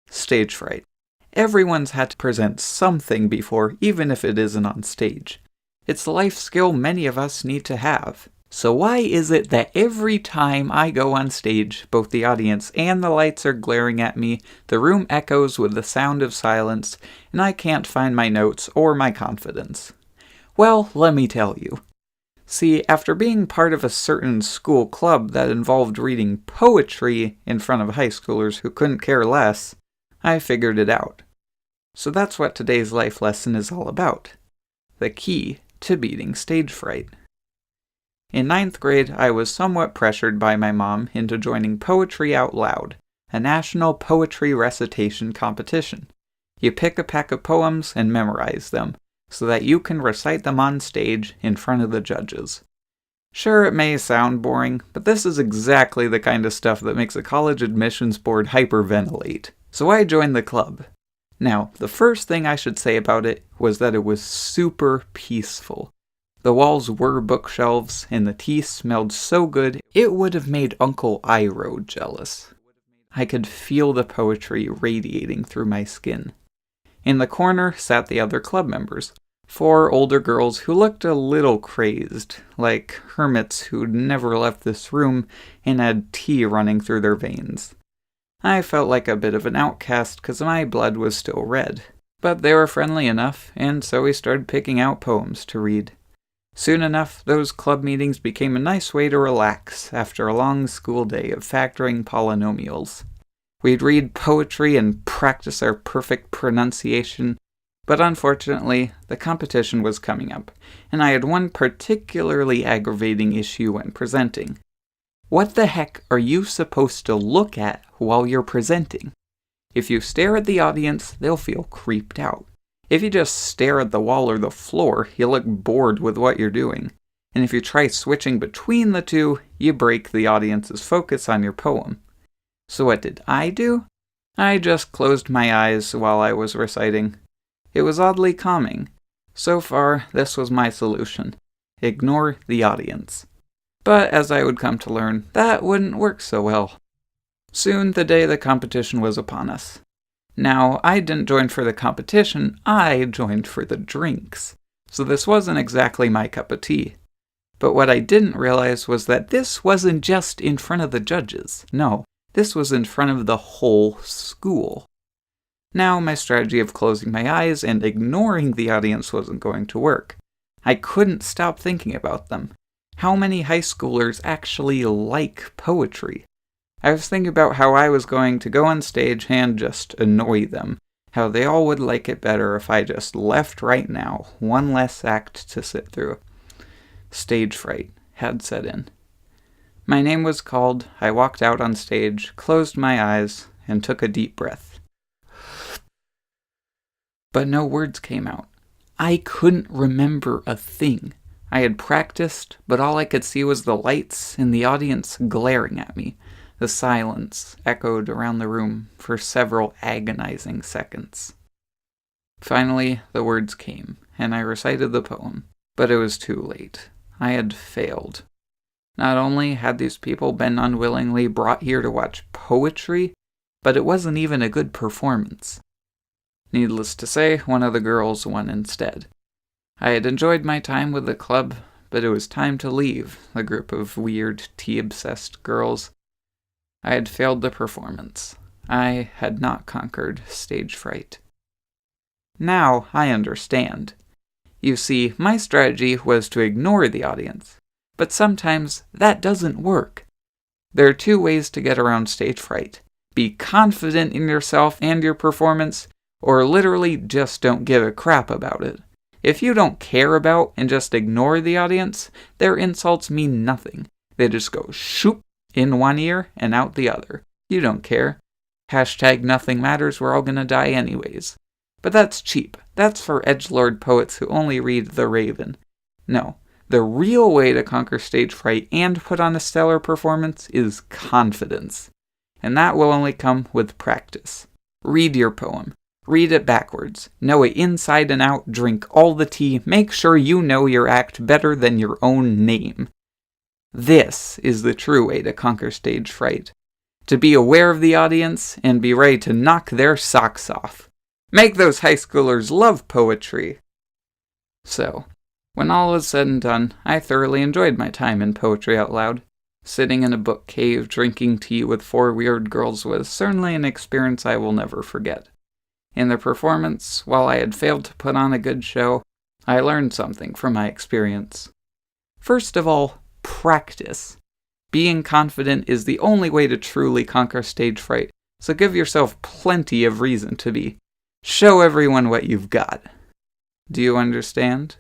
Stage fright. Everyone's had to present something before, even if it isn't on stage. It's a life skill many of us need to have. So why is it that every time I go on stage, both the audience and the lights are glaring at me, the room echoes with the sound of silence, and I can't find my notes or my confidence? Well, let me tell you. See, after being part of a certain school club that involved reading poetry in front of high schoolers who couldn't care less, I figured it out. So that's what today's life lesson is all about. The key to beating stage fright. In 9th grade, I was somewhat pressured by my mom into joining Poetry Out Loud, a national poetry recitation competition. You pick a pack of poems and memorize them, so that you can recite them on stage in front of the judges. Sure, it may sound boring, but this is exactly the kind of stuff that makes a college admissions board hyperventilate. So I joined the club. Now, the first thing I should say about it was that it was super peaceful. The walls were bookshelves, and the tea smelled so good it would have made Uncle Iroh jealous. I could feel the poetry radiating through my skin. In the corner sat the other club members, 4 older girls who looked a little crazed, like hermits who'd never left this room and had tea running through their veins. I felt like a bit of an outcast because my blood was still red. But they were friendly enough, and so we started picking out poems to read. Soon enough, those club meetings became a nice way to relax after a long school day of factoring polynomials. We'd read poetry and practice our perfect pronunciation, but unfortunately, the competition was coming up, and I had one particularly aggravating issue when presenting. What the heck are you supposed to look at while you're presenting? If you stare at the audience, they'll feel creeped out. If you just stare at the wall or the floor, you look bored with what you're doing. And if you try switching between the two, you break the audience's focus on your poem. So what did I do? I just closed my eyes while I was reciting. It was oddly calming. So far, this was my solution. Ignore the audience. But as I would come to learn, that wouldn't work so well. Soon the day the competition was upon us. Now, I didn't join for the competition, I joined for the drinks. So this wasn't exactly my cup of tea. But what I didn't realize was that this wasn't just in front of the judges. No, this was in front of the whole school. Now, my strategy of closing my eyes and ignoring the audience wasn't going to work. I couldn't stop thinking about them. How many high schoolers actually like poetry? I was thinking about how I was going to go on stage and just annoy them. How they all would like it better if I just left right now, one less act to sit through. Stage fright had set in. My name was called, I walked out on stage, closed my eyes, and took a deep breath. But no words came out. I couldn't remember a thing. I had practiced, but all I could see was the lights and the audience glaring at me. The silence echoed around the room for several agonizing seconds. Finally, the words came, and I recited the poem. But it was too late. I had failed. Not only had these people been unwillingly brought here to watch poetry, but it wasn't even a good performance. Needless to say, one of the girls won instead. I had enjoyed my time with the club, but it was time to leave the group of weird, tea-obsessed girls. I had failed the performance. I had not conquered stage fright. Now I understand. You see, my strategy was to ignore the audience, but sometimes that doesn't work. There are 2 ways to get around stage fright. Be confident in yourself and your performance, or literally just don't give a crap about it. If you don't care about and just ignore the audience, their insults mean nothing. They just go shoop in one ear and out the other. You don't care. Hashtag nothing matters, we're all gonna die anyways. But that's cheap. That's for edgelord poets who only read The Raven. No, the real way to conquer stage fright and put on a stellar performance is confidence. And that will only come with practice. Read your poem. Read it backwards. Know it inside and out. Drink all the tea. Make sure you know your act better than your own name. This is the true way to conquer stage fright. To be aware of the audience and be ready to knock their socks off. Make those high schoolers love poetry. So, when all was said and done, I thoroughly enjoyed my time in Poetry Out Loud. Sitting in a book cave drinking tea with 4 weird girls was certainly an experience I will never forget. In the performance, while I had failed to put on a good show, I learned something from my experience. First of all, practice. Being confident is the only way to truly conquer stage fright, so give yourself plenty of reason to be. Show everyone what you've got. Do you understand?